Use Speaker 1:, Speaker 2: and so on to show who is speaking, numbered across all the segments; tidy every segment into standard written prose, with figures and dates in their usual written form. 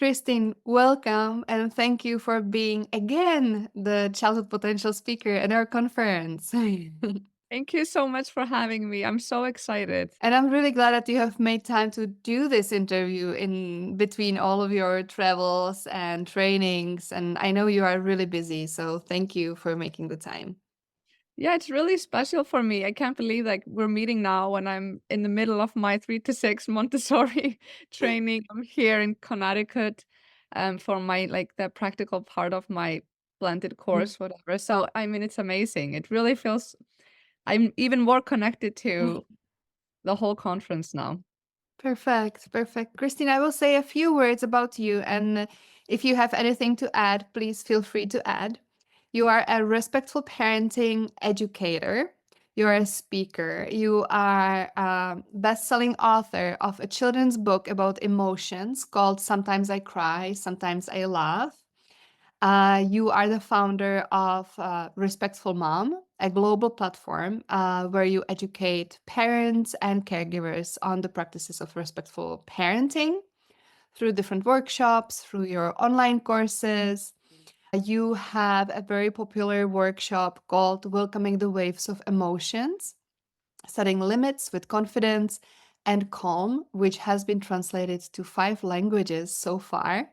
Speaker 1: Kristin, welcome and thank you for being again the childhood potential speaker at our conference.
Speaker 2: Thank you so much for having me. I'm so excited.
Speaker 1: And I'm really glad that you have made time to do this interview in between all of your travels and trainings. And I know you are really busy, so thank you for making the time.
Speaker 2: Yeah, it's really special for me. I can't believe like we're meeting now when I'm in the middle of my 3 to 6 Montessori training. I'm here in Connecticut for my like the practical part of my blended
Speaker 1: Mm.
Speaker 2: course, whatever. So I mean it's amazing. It really feels I'm even more connected to the whole conference now.
Speaker 1: Perfect, perfect. Christine, I will say a few words about you, and if you have anything to add, please feel free to add. You are a respectful parenting educator. You're a speaker. You are a best-selling author of a children's book about emotions called Sometimes I Cry, Sometimes I Laugh. You are the founder of Respectful Mom, a global platform where you educate parents and caregivers on the practices of respectful parenting through different workshops, through your online courses. You have a very popular workshop called Welcoming the Waves of Emotions, Setting Limits with Confidence and Calm, which has been translated to 5 languages so far.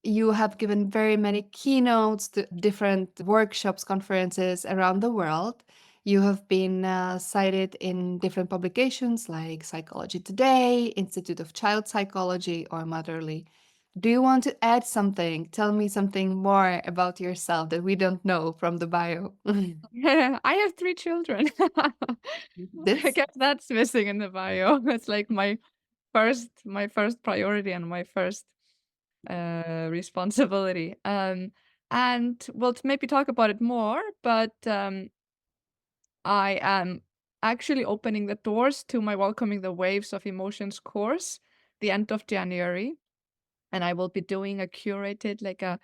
Speaker 1: You have given very many keynotes to different workshops, conferences around the world. You have been cited in different publications like Psychology Today, Institute of Child Psychology, or Motherly. Do you want to add something? Tell me something more about yourself that we don't know from the bio.
Speaker 2: I have 3 children. I
Speaker 1: This
Speaker 2: guess that's missing in the bio. It's like my first priority and my first responsibility. And we'll maybe talk about it more, but I am actually opening the doors to my Welcoming the Waves of Emotions course the end of January. And I will be doing a curated, like a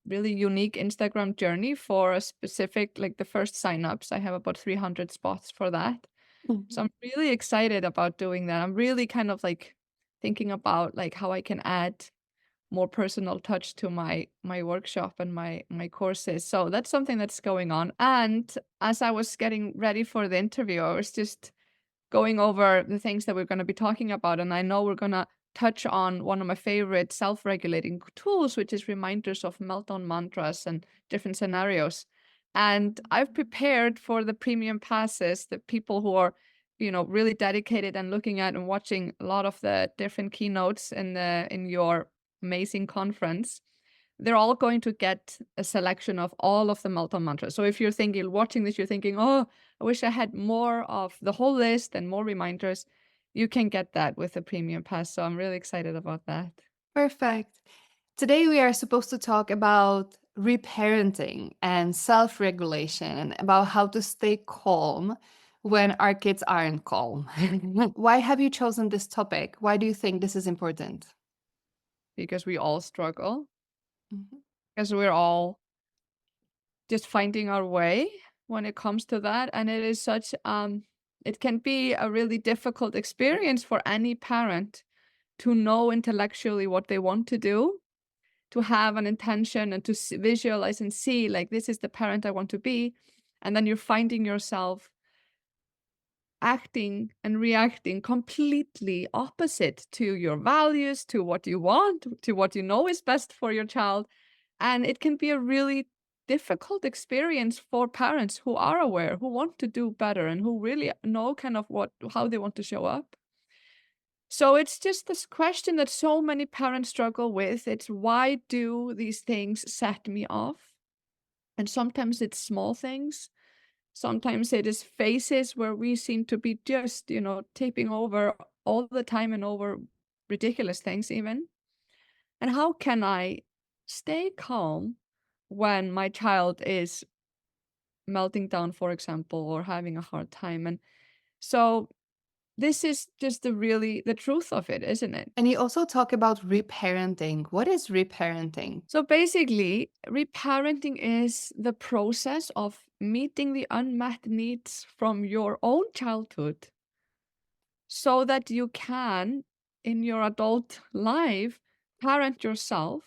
Speaker 2: really unique Instagram journey for a specific, like the first signups. I have about 300 spots for that. So
Speaker 1: Mhm.
Speaker 2: I'm really excited about doing that. I'm really kind of like thinking about like how I can add more personal touch to my workshop and my courses. So that's something that's going on. And as I was getting ready for the interview, I was just going over the things that we're going to be talking about, and I know we're going to touch on one of my favorite self-regulating tools, which is reminders of meltdown mantras and different scenarios. And I've prepared for the premium passes, the people who are really dedicated and looking at and watching a lot of the different keynotes in your amazing conference. They're all going to get a selection of all of the meltdown mantras. So if you're thinking, watching this, you're thinking, oh, I wish I had more of the whole list and more reminders, you can get that with the premium pass. So I'm really excited about that.
Speaker 1: Perfect. Today we are supposed to talk about reparenting and self-regulation and about how to stay calm when our kids aren't calm. Why have you chosen this topic? Why do you think this is important?
Speaker 2: Because we all struggle,
Speaker 1: Mhm.
Speaker 2: because we're all just finding our way when it comes to that. And it is such it can be a really difficult experience for any parent to know intellectually what they want to do, to have an intention and to visualize and see like this is the parent I want to be, and then you're finding yourself acting and reacting completely opposite to your values, to what you want, to what you know is best for your child. And it can be a really difficult experience for parents who are aware, who want to do better, and who really know kind of how they want to show up. So it's just this question that so many parents struggle with. It's why do these things set me off? And sometimes it's small things. Sometimes it is phases where we seem to be just, taping over all the time and over ridiculous things, even. And how can I stay calm when my child is melting down, for example, or having a hard time? And so this is just the truth of it, isn't it?
Speaker 1: And you also talk about reparenting. What is reparenting?
Speaker 2: So basically, reparenting is the process of meeting the unmet needs from your own childhood so that you can, in your adult life, parent yourself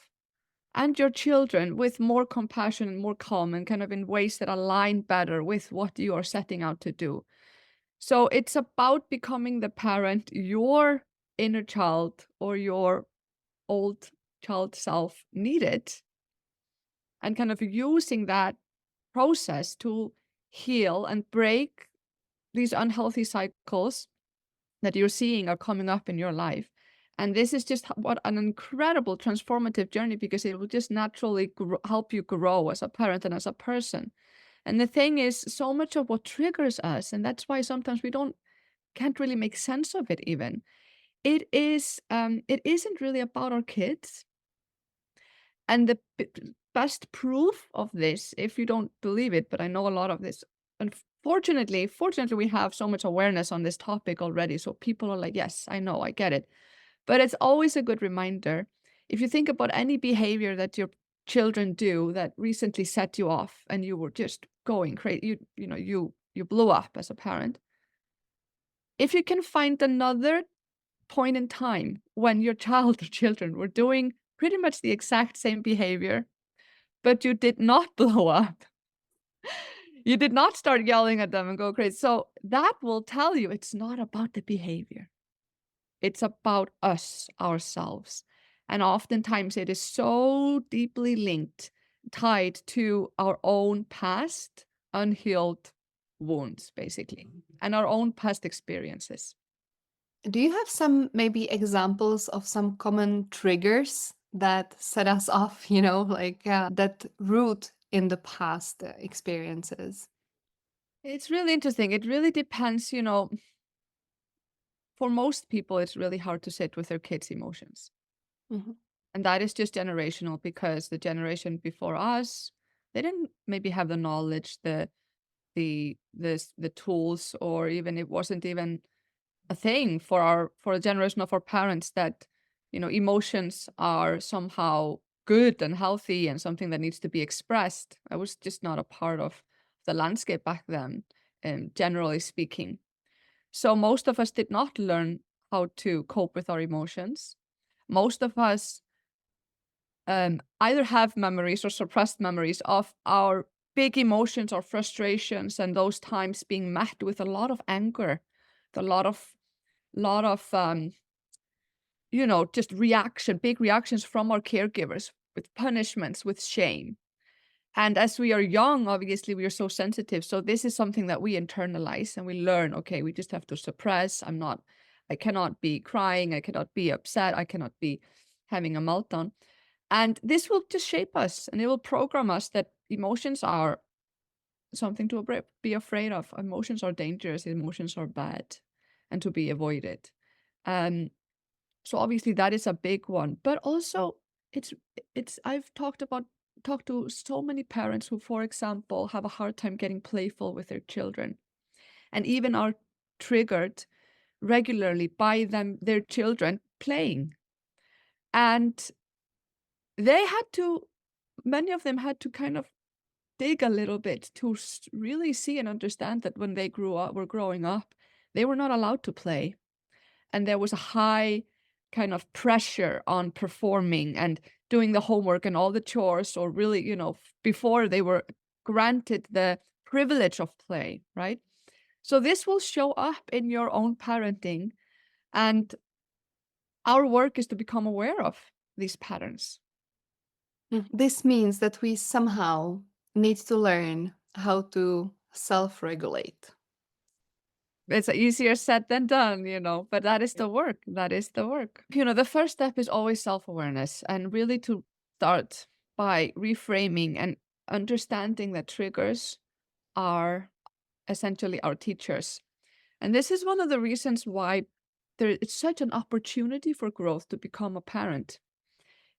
Speaker 2: and your children with more compassion and more calm and kind of in ways that align better with what you are setting out to do. So it's about becoming the parent your inner child or your old child self needed, and kind of using that process to heal and break these unhealthy cycles that you're seeing are coming up in your life. And this is just what an incredible transformative journey, because it will just naturally help you grow as a parent and as a person. And the thing is, so much of what triggers us, and that's why sometimes we can't really make sense of it even. It isn't really about our kids. And the best proof of this, if you don't believe it, but I know a lot of this, fortunately, we have so much awareness on this topic already. So people are like, yes, I know, I get it. But it's always a good reminder. If you think about any behavior that your children do that recently set you off and you were just going crazy, you blew up as a parent. If you can find another point in time when your child or children were doing pretty much the exact same behavior, but you did not blow up. You did not start yelling at them and go crazy. So that will tell you it's not about the behavior. It's about us, ourselves. And oftentimes it is so deeply linked, tied to our own past, unhealed wounds, basically, and our own past experiences.
Speaker 1: Do you have some maybe examples of some common triggers that set us off, like that root in the past experiences?
Speaker 2: It's really interesting. It really depends, for most people, it's really hard to sit with their kids' emotions.
Speaker 1: Mhm.
Speaker 2: And that is just generational, because the generation before us, they didn't maybe have the knowledge, the tools, or even it wasn't even a thing for a generation of our parents that, emotions are somehow good and healthy and something that needs to be expressed. I was just not a part of the landscape back then, generally speaking. So most of us did not learn how to cope with our emotions. Most of us either have memories or suppressed memories of our big emotions or frustrations, and those times being met with a lot of anger, a lot of just big reactions from our caregivers, with punishments, with shame. And as we are young, obviously, we are so sensitive. So this is something that we internalize and we learn, okay, we just have to suppress. I cannot be crying. I cannot be upset. I cannot be having a meltdown. And this will just shape us, and it will program us that emotions are something to be afraid of. Emotions are dangerous. Emotions are bad and to be avoided. Um, so obviously that is a big one, but also it's I've talked to so many parents who, for example, have a hard time getting playful with their children, and even are triggered regularly by their children playing. And they had to many of them had to kind of dig a little bit to really see and understand that when they were growing up, they were not allowed to play. And there was a high kind of pressure on performing and doing the homework and all the chores, or really, before they were granted the privilege of play, right? So this will show up in your own parenting, and our work is to become aware of these patterns.
Speaker 1: This means that we somehow need to learn how to self regulate.
Speaker 2: It's easier said than done, but that is the work. That is the work. The first step is always self-awareness, and really to start by reframing and understanding that triggers are essentially our teachers. And this is one of the reasons why it's such an opportunity for growth to become a parent.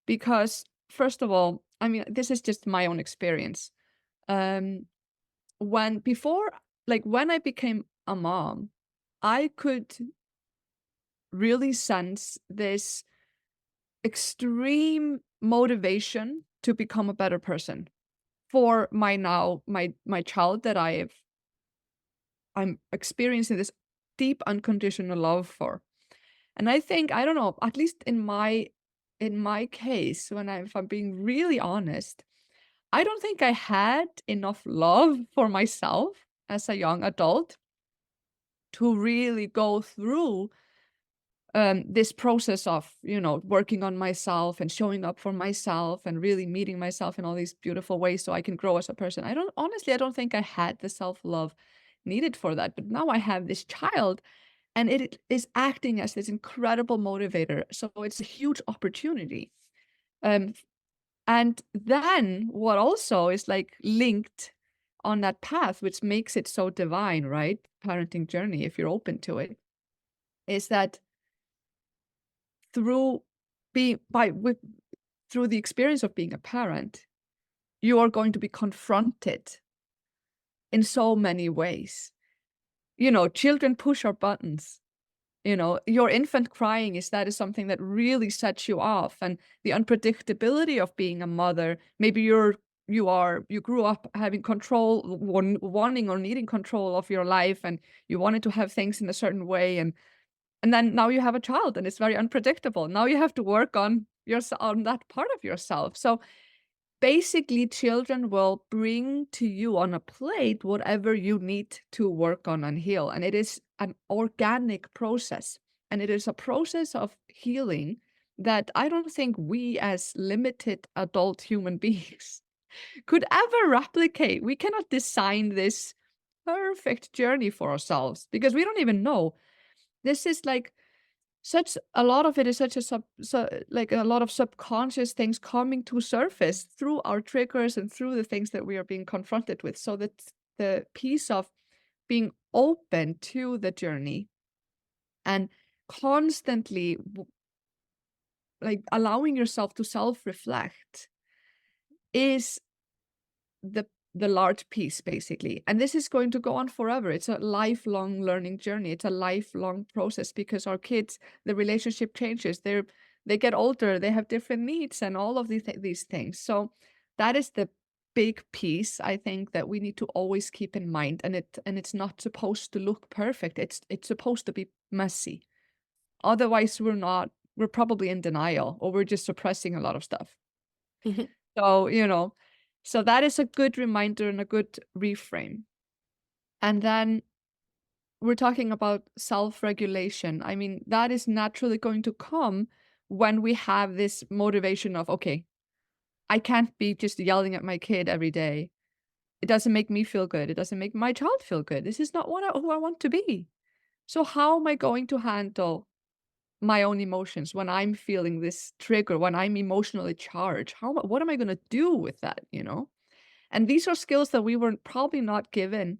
Speaker 2: Because, first of all, I mean, this is just my own experience. Um, when before, like when I became a mom, I could really sense this extreme motivation to become a better person for my child that I'm experiencing this deep unconditional love for. And I think, I don't know, at least in my in my case, if I'm being really honest, I don't think I had enough love for myself as a young adult to really go through this process of, working on myself and showing up for myself and really meeting myself in all these beautiful ways so I can grow as a person. I don't think I had the self-love needed for that. But now I have this child and it is acting as this incredible motivator. So it's a huge opportunity. Um, and then what also is like linked on that path, which makes it so divine, right? Parenting journey, if you're open to it, is that through being by with through the experience of being a parent, you are going to be confronted in so many ways. Children push our buttons. Your infant crying is something that really sets you off, and the unpredictability of being a mother. Maybe you grew up having control, wanting or needing control of your life, and you wanted to have things in a certain way, and then now you have a child and it's very unpredictable. Now you have to work on that part of yourself. So basically, children will bring to you on a plate whatever you need to work on and heal. And it is an organic process. And it is a process of healing that I don't think we as limited adult human beings could ever replicate. We cannot design this perfect journey for ourselves because we don't even know. This is like such a lot of it is such a like a lot of subconscious things coming to surface through our triggers and through the things that we are being confronted with. So that the piece of being open to the journey and constantly like allowing yourself to self-reflect is the the large piece basically. And this is going to go on forever. It's a lifelong learning journey. It's a lifelong process because our kids, the relationship changes. They get older, they have different needs and all of these things. So that is the big piece I think that we need to always keep in mind. And it's not supposed to look perfect. It's supposed to be messy. Otherwise we're probably in denial or we're just suppressing a lot of stuff.
Speaker 1: Mhm.
Speaker 2: So, so that is a good reminder and a good reframe. And then we're talking about self-regulation. I mean, that is naturally going to come when we have this motivation of, okay, I can't be just yelling at my kid every day. It doesn't make me feel good. It doesn't make my child feel good. This is not who I want to be. So how am I going to handle my own emotions when I'm feeling this trigger, when I'm emotionally charged? What am I going to do with that? And these are skills that we were probably not given.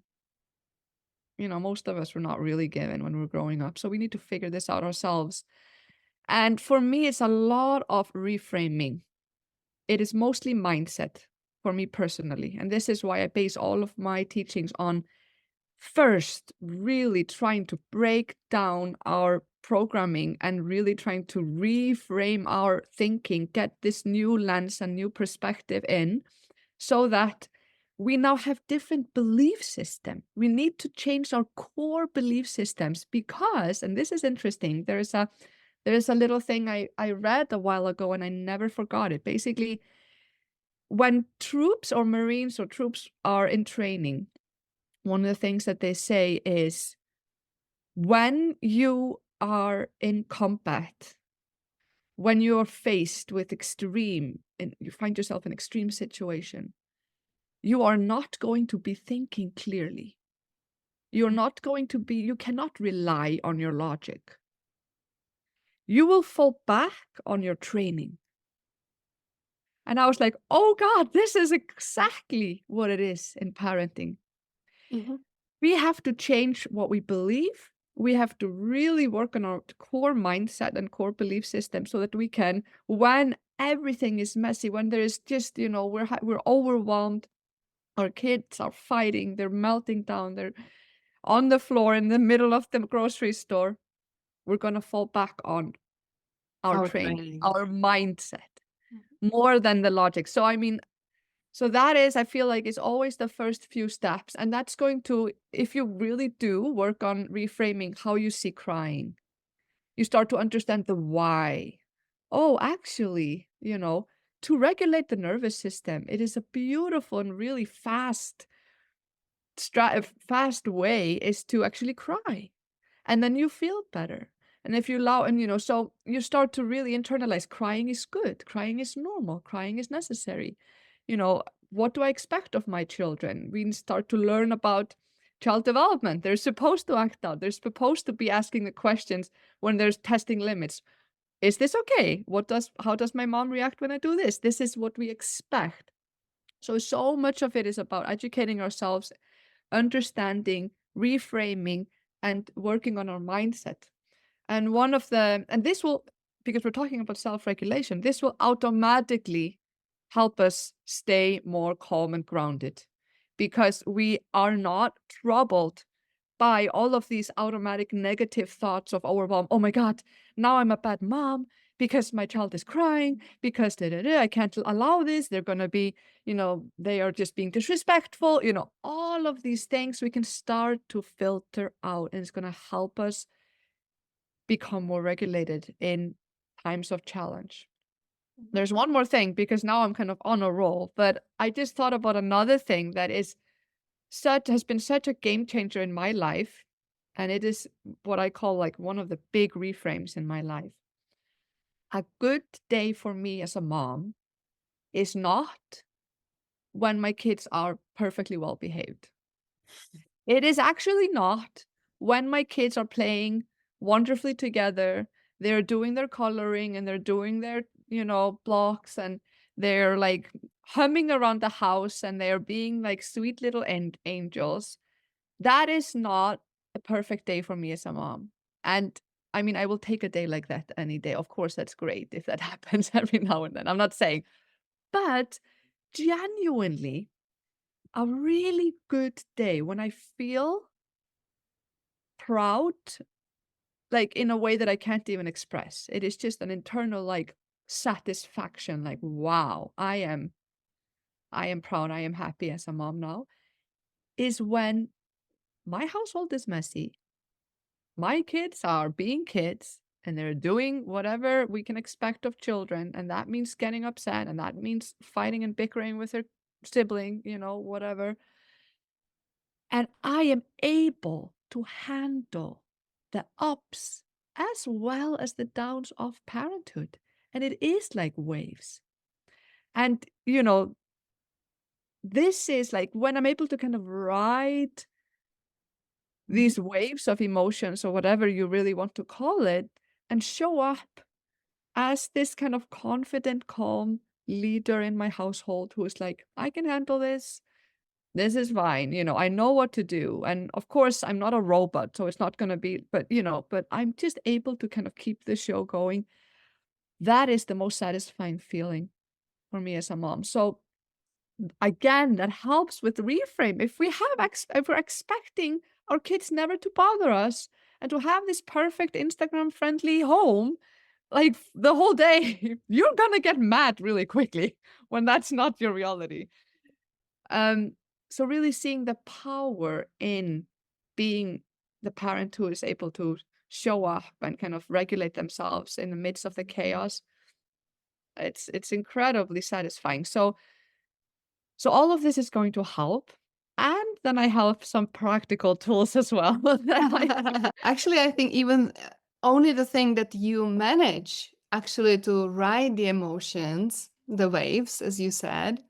Speaker 2: Most of us were not really given when we were growing up. So we need to figure this out ourselves. And for me, it's a lot of reframing. It is mostly mindset for me personally. And this is why I base all of my teachings on first really trying to break down our programming and really trying to reframe our thinking, get this new lens and new perspective in so that we now have different belief system. We need to change our core belief systems because, and this is interesting, there is a little thing I read a while ago and I never forgot it. Basically, when troops or Marines or troops are in training, one of the things that they say is when you are in combat, when you are faced with extreme and you find yourself in extreme situation, you are not going to be thinking clearly. You cannot rely on your logic. You will fall back on your training. And I was like, oh God, this is exactly what it is in parenting.
Speaker 1: Mhm.
Speaker 2: We have to change what we believe. We have to really work on our core mindset and core belief system so that we can, when everything is messy, when there is just, we're overwhelmed, our kids are fighting, they're melting down, they're on the floor in the middle of the grocery store, we're going to fall back on our
Speaker 1: Our
Speaker 2: training,
Speaker 1: training.
Speaker 2: our mindset,
Speaker 1: Mhm.
Speaker 2: more than the logic. So, I mean, so that is, I feel like, is always the first few steps. And that's going to, if you really do work on reframing how you see crying, you start to understand the why oh, actually, to regulate the nervous system, it is a beautiful and really fast way is to actually cry. And then you feel better. And if you allow, and so you start to really internalize crying is good, crying is normal, crying is necessary. You know, what do I expect of my children? We start to learn about child development. They're supposed to act out, they're supposed to be asking the questions when there's testing limits. Is this okay? How does my mom react when I do this? This is what we expect. So much of it is about educating ourselves, understanding, reframing, and working on our mindset. And this will, because we're talking about self-regulation, this will automatically help us stay more calm and grounded because we are not troubled by all of these automatic negative thoughts of overwhelm. Oh my God, now I'm a bad mom because my child is crying, because da, da, da, I can't allow this. They're going to be, they are just being disrespectful. All of these things we can start to filter out, and it's going to help us become more regulated in times of challenge. There's one more thing because now I'm kind of on a roll, but I just thought about another thing that has been such a game changer in my life, and it is what I call like one of the big reframes in my life. A good day for me as a mom is not when my kids are perfectly well behaved. It is actually not when my kids are playing wonderfully together. They're doing their coloring and they're doing their, blocks, and they're like humming around the house and they're being like sweet little angels. That is not a perfect day for me as a mom. And I mean, I will take a day like that any day. Of course, that's great if that happens every now and then. I'm not saying, but genuinely, a really good day when I feel proud, like in a way that I can't even express. It is just an internal like satisfaction, like, wow, I am proud, I am happy as a mom now, is when my household is messy. My kids are being kids and they're doing whatever we can expect of children. And that means getting upset and that means fighting and bickering with their sibling, whatever. And I am able to handle the ups as well as the downs of parenthood. And it is like waves. And, this is like when I'm able to kind of ride these waves of emotions or whatever you really want to call it and show up as this kind of confident, calm leader in my household who is like, I can handle this. This is fine. I know what to do. And of course, I'm not a robot, so it's not going to be, but I'm just able to kind of keep the show going. That is the most satisfying feeling for me as a mom. So again, that helps with reframe. If we're expecting our kids never to bother us and to have this perfect Instagram friendly home, like the whole day, you're gonna get mad really quickly when that's not your reality. Um, so really seeing the power in being the parent who is able to show up and kind of regulate themselves in the midst of the chaos, it's incredibly satisfying. So all of this is going to help. And then I have some practical tools as well.
Speaker 1: Actually, I think even only the thing that you manage actually to ride the emotions, the waves, as you said,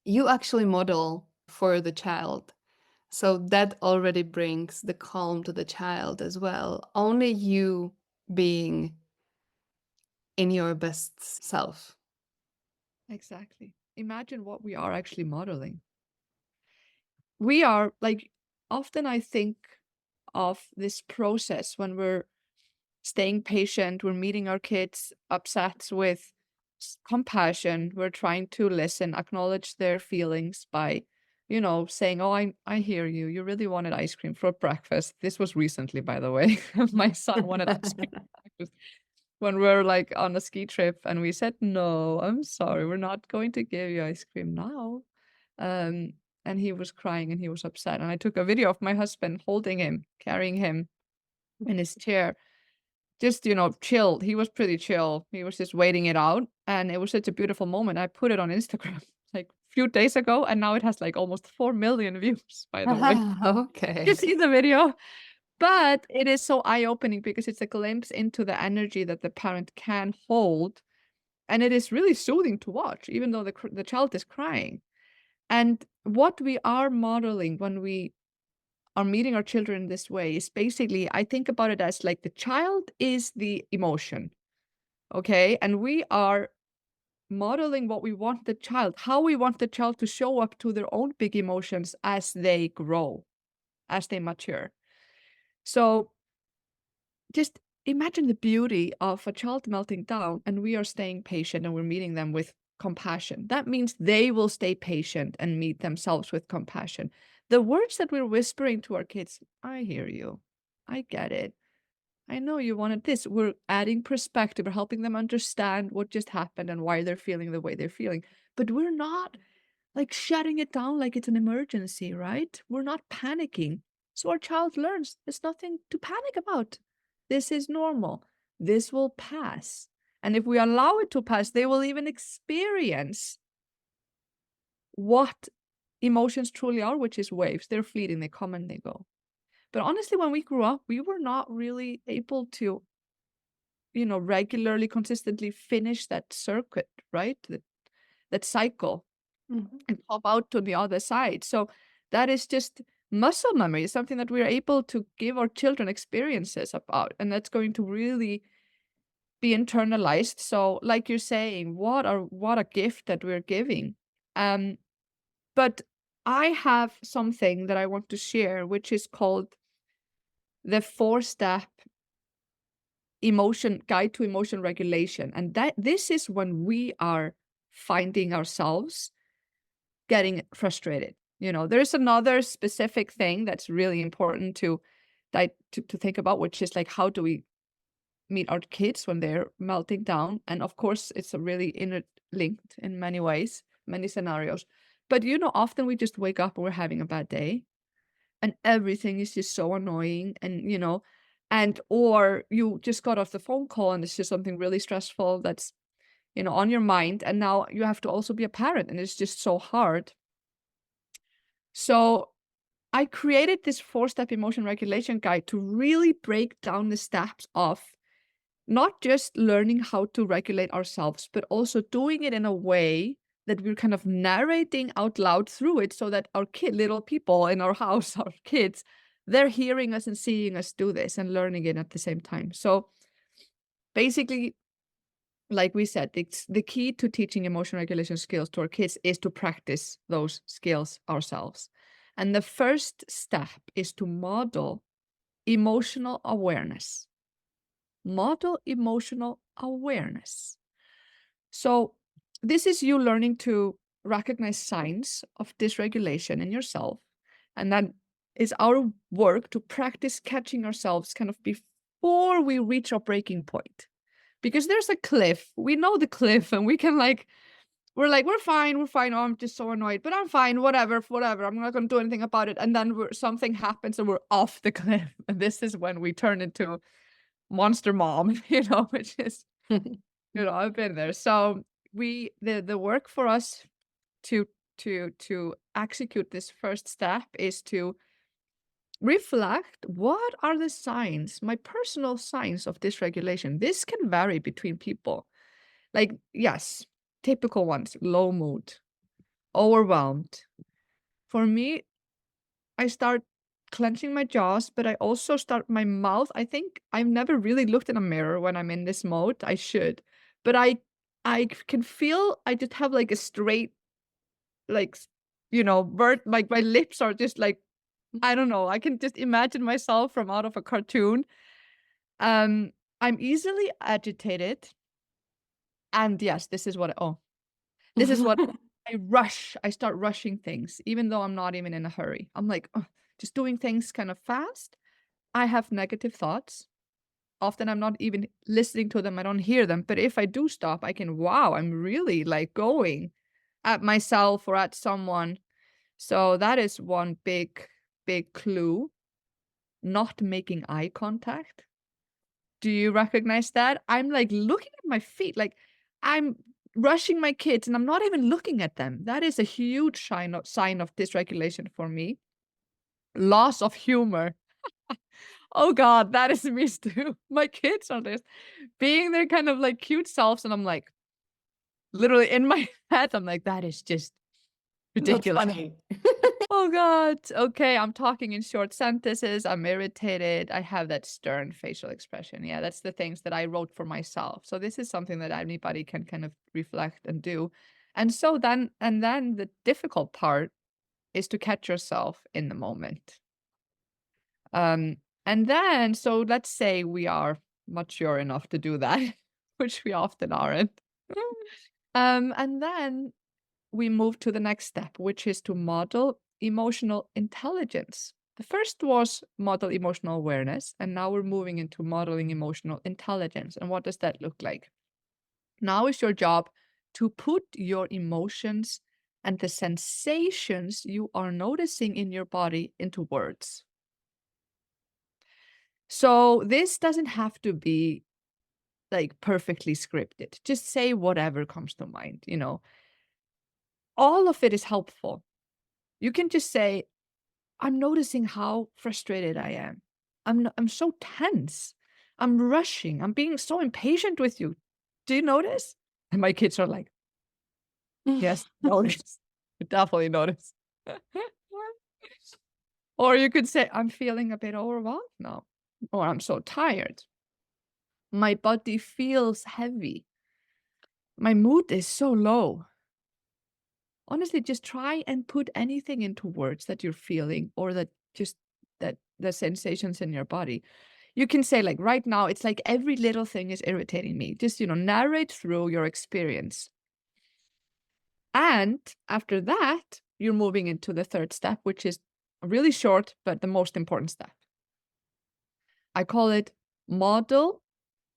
Speaker 1: you actually model for the child. So that already brings the calm to the child as well. Only you being in your best self.
Speaker 2: Exactly. Imagine what we are actually modeling. We are like, often I think of this process when we're staying patient, we're meeting our kids' upsets with compassion, we're trying to listen, acknowledge their feelings by, saying, oh, I hear you. You really wanted ice cream for breakfast. This was recently, by the way. My son wanted ice cream for breakfast when we're like on a ski trip, and we said, no, I'm sorry, we're not going to give you ice cream now. Um, and he was crying and he was upset. And I took a video of my husband holding him, carrying him in his chair, just, chilled. He was pretty chill. He was just waiting it out, and it was such a beautiful moment. I put it on Instagram like a few days ago, and now it has like almost 4 million views, by the way. You
Speaker 1: Okay.
Speaker 2: see the video? But it is so eye-opening because it's a glimpse into the energy that the parent can hold, and it is really soothing to watch, even though the child is crying. And what we are modeling when we are meeting our children in this way is basically, I think about it as like the child is the emotion, okay? And we are modeling what we want the child, how we want the child to show up to their own big emotions as they grow, as they mature. So just imagine the beauty of a child melting down, and we are staying patient and we're meeting them with compassion. That means they will stay patient and meet themselves with compassion. The words that we're whispering to our kids, I hear you. I get it. I know you wanted this. We're adding perspective. We're helping them understand what just happened and why they're feeling the way they're feeling. But we're not like shutting it down like it's an emergency, right? We're not panicking. So our child learns there's nothing to panic about. This is normal. This will pass. And if we allow it to pass, they will even experience what emotions truly are, which is waves. They're fleeting, they come and they go. But honestly, when we grew up, we were not really able to, regularly, consistently finish that circuit, right? That cycle
Speaker 1: Mhm.
Speaker 2: and pop out to the other side. So that is just muscle memory, something that we're able to give our children experiences about. And that's going to really be internalized. So like you're saying, what a gift that we're giving. But I have something that I want to share, which is called the 4-step emotion guide to emotion regulation. And that this is when we are finding ourselves getting frustrated. There's another specific thing that's really important to think about, which is like, how do we meet our kids when they're melting down? And of course, it's a really interlinked in many ways, many scenarios. But often we just wake up and we're having a bad day, and everything is just so annoying, and or you just got off the phone call and it's just something really stressful that's on your mind, and now you have to also be a parent, and it's just so hard. So I created this 4-step emotion regulation guide to really break down the steps of not just learning how to regulate ourselves, but also doing it in a way that we're kind of narrating out loud through it, so that our little people in our house, our kids, they're hearing us and seeing us do this and learning it at the same time. So basically, like we said, the key to teaching emotion regulation skills to our kids is to practice those skills ourselves. And the first step is to model emotional awareness. Model emotional awareness. So this is you learning to recognize signs of dysregulation in yourself. And that is our work to practice catching ourselves kind of before we reach our breaking point. Because there's a cliff. We know the cliff, and we can we're fine, we're fine. Oh, I'm just so annoyed, but I'm fine, whatever. I'm not going to do anything about it. And then something happens and we're off the cliff. And this is when we turn into monster mom, which is, I've been there. So the work for us to execute this first step is to reflect, what are the signs, my personal signs of dysregulation. This can vary between people. Like, yes, typical ones: low mood, overwhelmed. For me, I start clenching my jaws, but I also start my mouth. I think I've never really looked in a mirror when I'm in this mode. I should, but I can feel I just have like a straight, like, vert, like my lips are just like, I don't know. I can just imagine myself from out of a cartoon. I'm easily agitated, and yes, this is what I rush. I start rushing things, even though I'm not even in a hurry. I'm like, "Ugh," just doing things kind of fast. I have negative thoughts. Often I'm not even listening to them. I don't hear them. But if I do stop, wow, I'm really like going at myself or at someone. So that is one big, big clue. Not making eye contact. Do you recognize that? I'm like looking at my feet, like I'm rushing my kids and I'm not even looking at them. That is a huge sign of dysregulation for me. Loss of humor. Oh God, that is me too. My kids are just being their kind of like cute selves, and I'm like literally in my head, I'm like, that is just
Speaker 3: Not
Speaker 2: ridiculous.
Speaker 3: funny.
Speaker 2: Oh God. Okay, I'm talking in short sentences. I'm irritated. I have that stern facial expression. Yeah, that's the things that I wrote for myself. So this is something that anybody can kind of reflect and do. And then the difficult part is to catch yourself in the moment. And then, so let's say we are mature enough to do that, which we often aren't. And then we move to the next step, which is to model emotional intelligence. The first was model emotional awareness, and now we're moving into modeling emotional intelligence. And what does that look like? Now is your job to put your emotions and the sensations you are noticing in your body into words. So this doesn't have to be like perfectly scripted. Just say whatever comes to mind, you know. All of it is helpful. You can just say, I'm noticing how frustrated I am. I'm so tense. I'm rushing. I'm being so impatient with you. Do you notice? And my kids are like, yes, notice. Definitely notice. Or you could say, I'm feeling a bit overwhelmed now. Or I'm so tired. My body feels heavy. My mood is so low. Honestly, just try and put anything into words that you're feeling or that the sensations in your body. You can say like right now, it's like every little thing is irritating me. Just, narrate through your experience. And after that, you're moving into the third step, which is really short, but the most important step. I call it model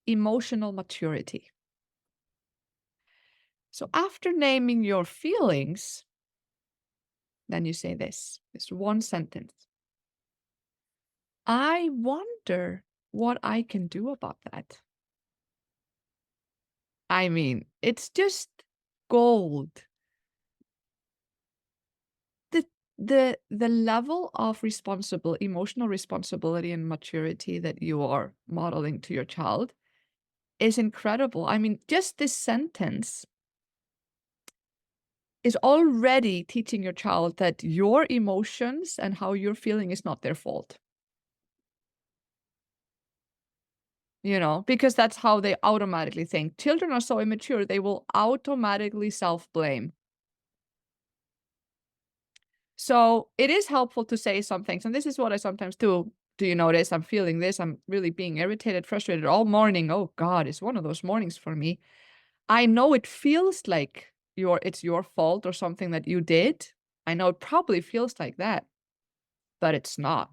Speaker 2: emotional maturity. So after naming your feelings, then you say this one sentence. I wonder what I can do about that. I mean, it's just gold. The level of emotional responsibility and maturity that you are modeling to your child is incredible. I mean, just this sentence is already teaching your child that your emotions and how you're feeling is not their fault. Because that's how they automatically think. Children are so immature, they will automatically self-blame. So it is helpful to say some things, and this is what I sometimes do. Do you notice I'm feeling this? I'm really being irritated, frustrated all morning. Oh God, it's one of those mornings for me. I know it feels like it's your fault or something that you did. I know it probably feels like that, but it's not.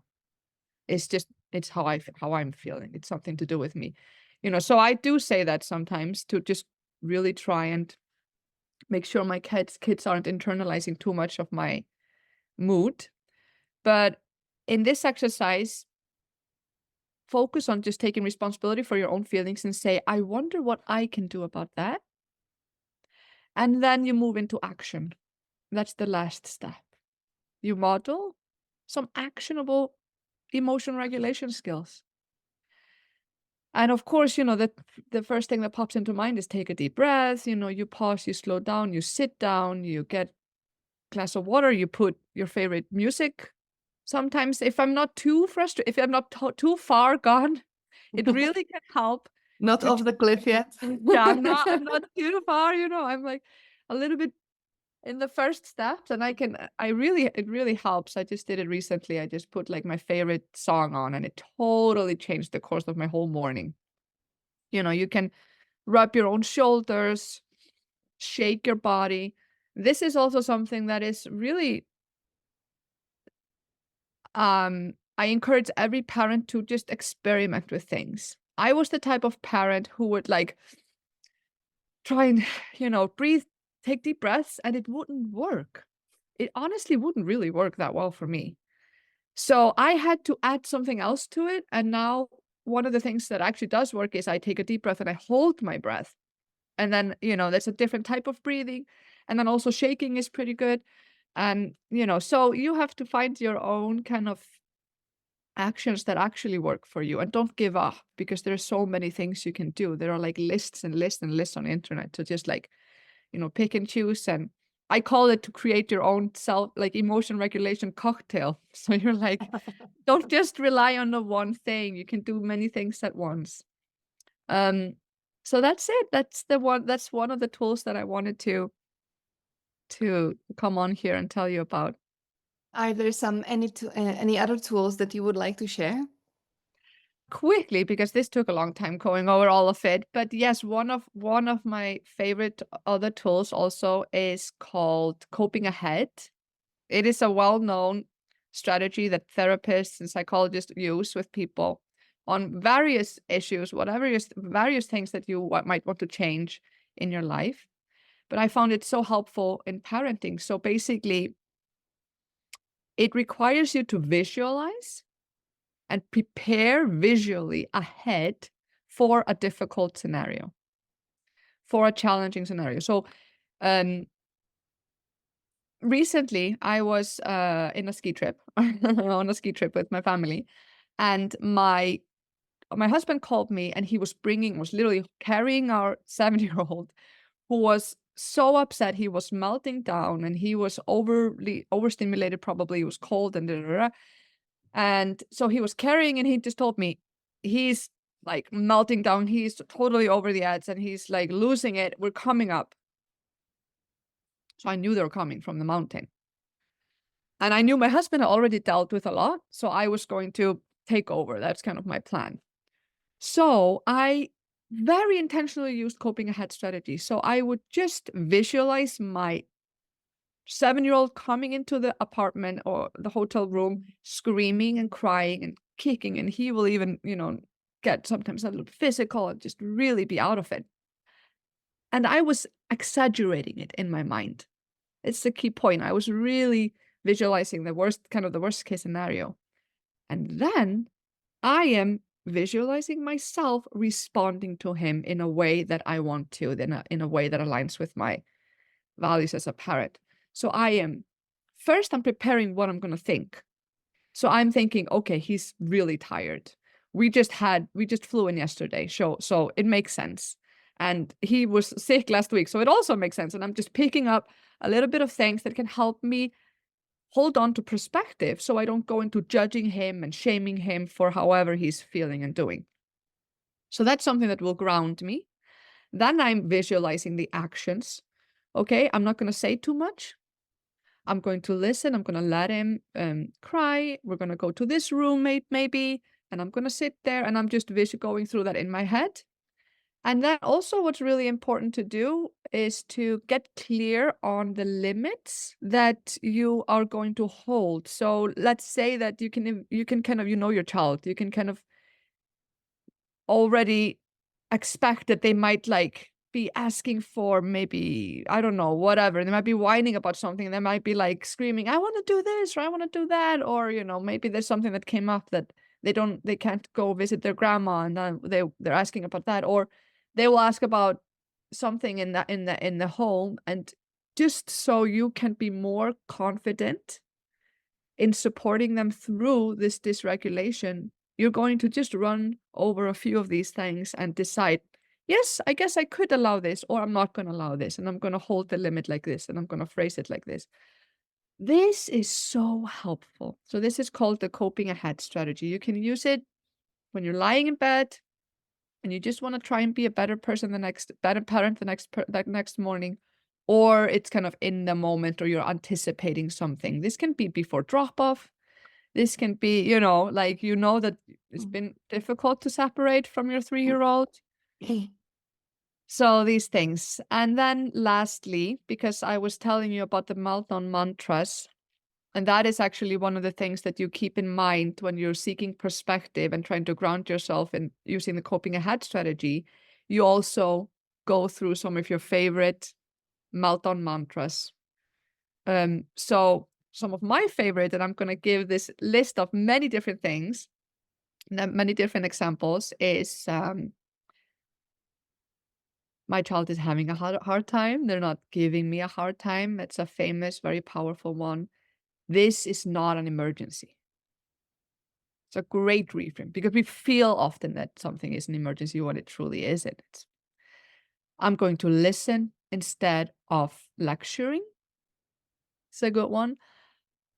Speaker 2: It's how I'm feeling. It's something to do with me. So I do say that sometimes to just really try and make sure my kids aren't internalizing too much of my mood. But in this exercise, focus on just taking responsibility for your own feelings and say, I wonder what I can do about that. And then you move into action. That's the last step. You model some actionable emotion regulation skills. And of course, the first thing that pops into mind is take a deep breath. You pause, you slow down, you sit down, you get a glass of water, you put your favorite music. Sometimes if I'm not too frustrated, if I'm not too far gone, it really can help.
Speaker 3: Not off the cliff yet.
Speaker 2: Yeah, I'm not too far, I'm like a little bit in the first steps, and it really helps. I just did it recently. I just put like my favorite song on and it totally changed the course of my whole morning. You can rub your own shoulders, shake your body. This is also something that is really, I encourage every parent to just experiment with things. I was the type of parent who would like try and, breathe, take deep breaths, and it wouldn't work. It honestly wouldn't really work that well for me. So I had to add something else to it. And now one of the things that actually does work is I take a deep breath and I hold my breath. And then, there's a different type of breathing. And then also shaking is pretty good. And, so you have to find your own kind of actions that actually work for you, and don't give up, because there's so many things you can do. There are like lists and lists and lists on the internet to just like, pick and choose. And I call it to create your own emotion regulation cocktail. So you're like, don't just rely on the one thing. You can do many things at once. So that's it. That's one of the tools that I wanted to come on here and tell you about.
Speaker 1: Are there any other tools that you would like to share?
Speaker 2: Quickly, because this took a long time going over all of it. But yes, one of my favorite other tools also is called coping ahead. It is a well-known strategy that therapists and psychologists use with people on various issues, various things that you might want to change in your life. But I found it so helpful in parenting. So basically, it requires you to visualize and prepare visually ahead for a difficult scenario, for a challenging scenario. So recently I was in a ski trip, on a ski trip with my family, and my husband called me, and he was literally carrying our 7-year-old, who was so upset. He was melting down, and he was overstimulated, probably. He was cold and da, da, da. And so he was carrying, and he just told me he's like melting down. He's totally over the edge, and he's like losing it. We're coming up. So I knew they were coming from the mountain. And I knew my husband had already dealt with a lot, so I was going to take over. That's kind of my plan. So I very intentionally used coping ahead strategy. So I would just visualize my 7-year-old coming into the apartment or the hotel room, screaming and crying and kicking. And he will even, get sometimes a little physical and just really be out of it. And I was exaggerating it in my mind. It's the key point. I was really visualizing the worst case scenario. And then I am visualizing myself responding to him in a way that I want to, then in a way that aligns with my values as a parent. So I'm preparing what I'm going to think. So I'm thinking, okay, he's really tired. We just flew in yesterday. So it makes sense. And he was sick last week. So it also makes sense. And I'm just picking up a little bit of things that can help me hold on to perspective, so I don't go into judging him and shaming him for however he's feeling and doing. So that's something that will ground me. Then I'm visualizing the actions. Okay, I'm not going to say too much. I'm going to listen. I'm going to let him cry. We're going to go to this room maybe, and I'm going to sit there, and I'm just going through that in my head. And then also what's really important to do is to get clear on the limits that you are going to hold. So let's say that you can kind of, your child, you can kind of already expect that they might like be asking for maybe, I don't know, whatever. They might be whining about something. They might be like screaming, I want to do this, or I want to do that. Or, maybe there's something that came up that they can't go visit their grandma, and then they're asking about that. Or they will ask about something in the home. And just so you can be more confident in supporting them through this dysregulation, you're going to just run over a few of these things and decide, yes, I guess I could allow this, or I'm not going to allow this, and I'm going to hold the limit like this, and I'm going to phrase it like this. This is so helpful. So this is called the coping ahead strategy. You can use it when you're lying in bed and you just want to try and be a better person, better parent the next morning, or it's kind of in the moment, or you're anticipating something. This can be before drop off. This can be, that it's been difficult to separate from your 3-year-old. So these things. And then lastly, because I was telling you about the meltdown mantras, and that is actually one of the things that you keep in mind when you're seeking perspective and trying to ground yourself in using the coping ahead strategy. You also go through some of your favorite meltdown mantras. So some of my favorite, and I'm going to give this list of many different things. many different examples is my child is having a hard time. They're not giving me a hard time. It's a famous, very powerful one. This is not an emergency. It's a great reframe because we feel often that something is an emergency when it truly isn't. I'm going to listen instead of lecturing. It's a good one.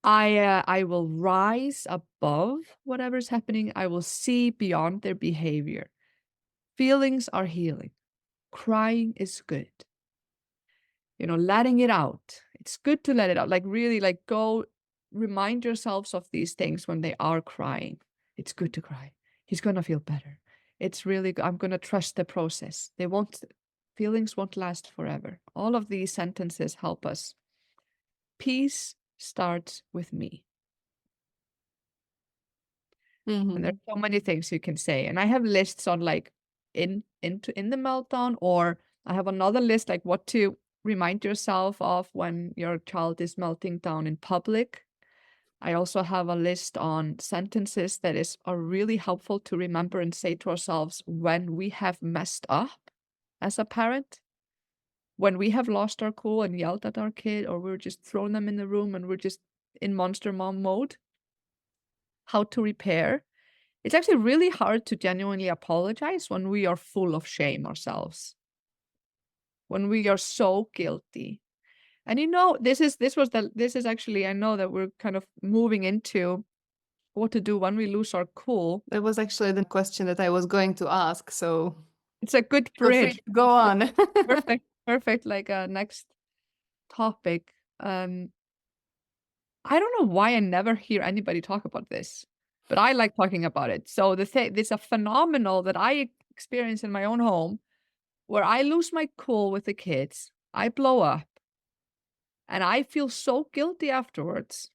Speaker 2: I will rise above whatever's happening. I will see beyond their behavior. Feelings are healing. Crying is good. Letting it out. It's good to let it out. Like really, like go remind yourselves of these things when they are crying. It's good to cry. He's gonna feel better. It's really I'm gonna trust the process. Feelings won't last forever. All of these sentences help us. Peace starts with me. And there's so many things you can say. And I have lists on like in the meltdown, or I have another list like what to remind yourself of when your child is melting down in public. I also have a list on sentences that are really helpful to remember and say to ourselves when we have messed up as a parent, when we have lost our cool and yelled at our kid, or we're just thrown them in the room and we're just in monster mom mode, how to repair. It's actually really hard to genuinely apologize when we are full of shame ourselves, when we are so guilty. And this is actually, I know that we're kind of moving into what to do when we lose our cool.
Speaker 1: That was actually the question that I was going to ask, so
Speaker 2: It's a good
Speaker 1: feel free
Speaker 2: bridge.
Speaker 1: to go on.
Speaker 2: Perfect. Like a next topic. I don't know why I never hear anybody talk about this, but I like talking about it. So there's a phenomenon that I experience in my own home where I lose my cool with the kids. I blow up and I feel so guilty afterwards.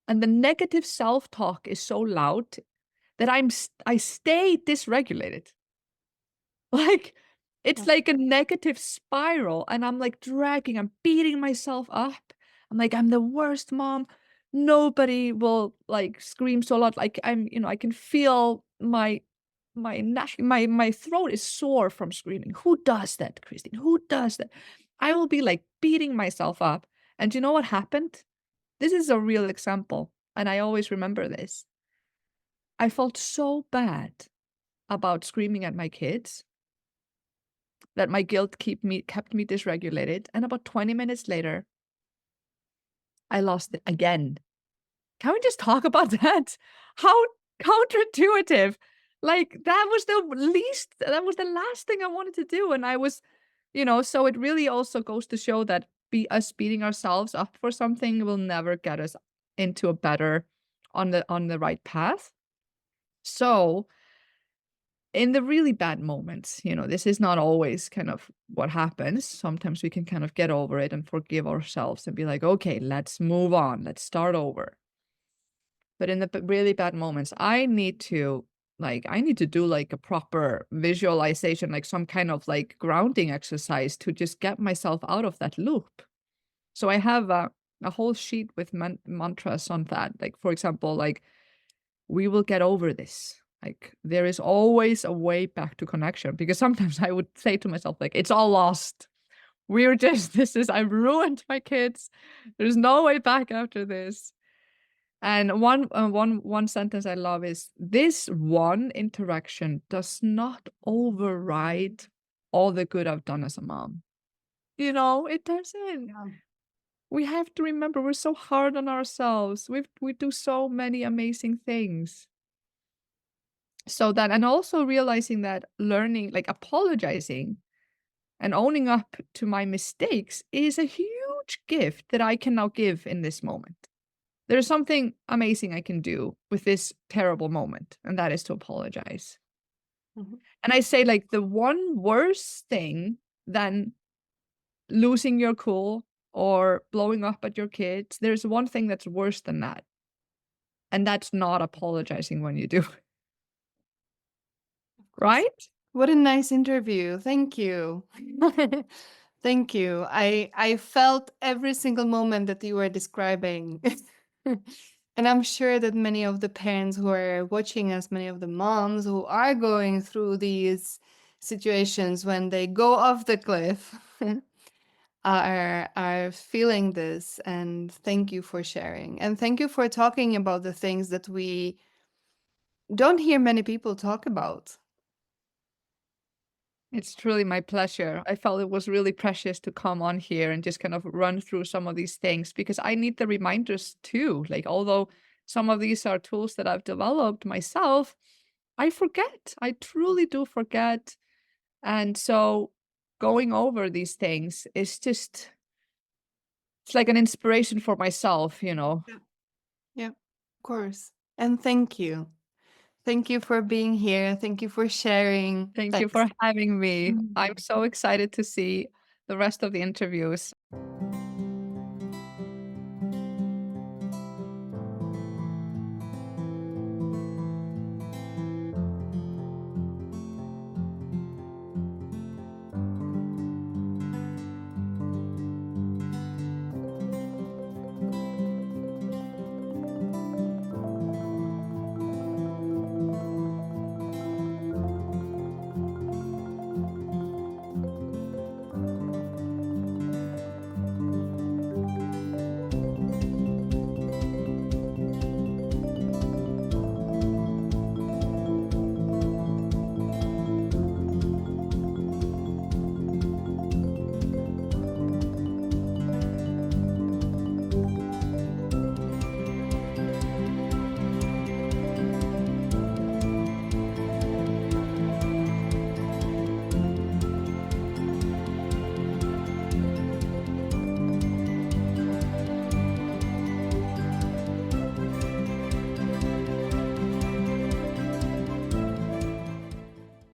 Speaker 2: And the negative self-talk is so loud that I stay dysregulated. Like it's like a negative spiral and I'm like I'm beating myself up. I'm like, I'm the worst mom. Nobody will like scream so loud. Like I can feel my throat is sore from screaming. Who does that, Kristin? Who does that? I will be like beating myself up. And you know what happened? This is a real example. And I always remember this. I felt so bad about screaming at my kids that my guilt kept me dysregulated. And about 20 minutes later, I lost it again. Can we just talk about that? How counterintuitive. Like that was the last thing I wanted to do. And I was, so it really also goes to show that us beating ourselves up for something will never get us into a better on the right path. So in the really bad moments, this is not always kind of what happens. Sometimes we can kind of get over it and forgive ourselves and be like, okay, let's move on. Let's start over. But in the really bad moments, I need to do like a proper visualization, like some kind of like grounding exercise to just get myself out of that loop. So I have a whole sheet with mantras on that. Like, for example, like, we will get over this. Like, there is always a way back to connection, because sometimes I would say to myself, like, it's all lost. I've ruined my kids. There's no way back after this. And one sentence I love is, this one interaction does not override all the good I've done as a mom. It doesn't.
Speaker 1: Yeah.
Speaker 2: We have to remember we're so hard on ourselves. We do so many amazing things. So that, and also realizing that learning, like apologizing and owning up to my mistakes is a huge gift that I can now give in this moment. There's something amazing I can do with this terrible moment, and that is to apologize.
Speaker 1: Mhm.
Speaker 2: And I say, like, the one worse thing than losing your cool or blowing up at your kids, there's one thing that's worse than that. And that's not apologizing when you do it. Right?
Speaker 1: What a nice interview. Thank you. Thank you. I felt every single moment that you were describing. And I'm sure that many of the parents who are watching us, many of the moms who are going through these situations when they go off the cliff are feeling this. And thank you for sharing. And thank you for talking about the things that we don't hear many people talk about.
Speaker 2: It's truly my pleasure. I felt it was really precious to come on here and just kind of run through some of these things because I need the reminders too. Like, although some of these are tools that I've developed myself, I forget. I truly do forget. And so going over these things is just, it's like an inspiration for myself, you know.
Speaker 1: Yeah, of course. And thank you. Thank you for being here. Thank you for sharing.
Speaker 2: Thank you
Speaker 1: Thanks.
Speaker 2: for having me.
Speaker 1: Mm.
Speaker 2: I'm so excited to see the rest of the interviews.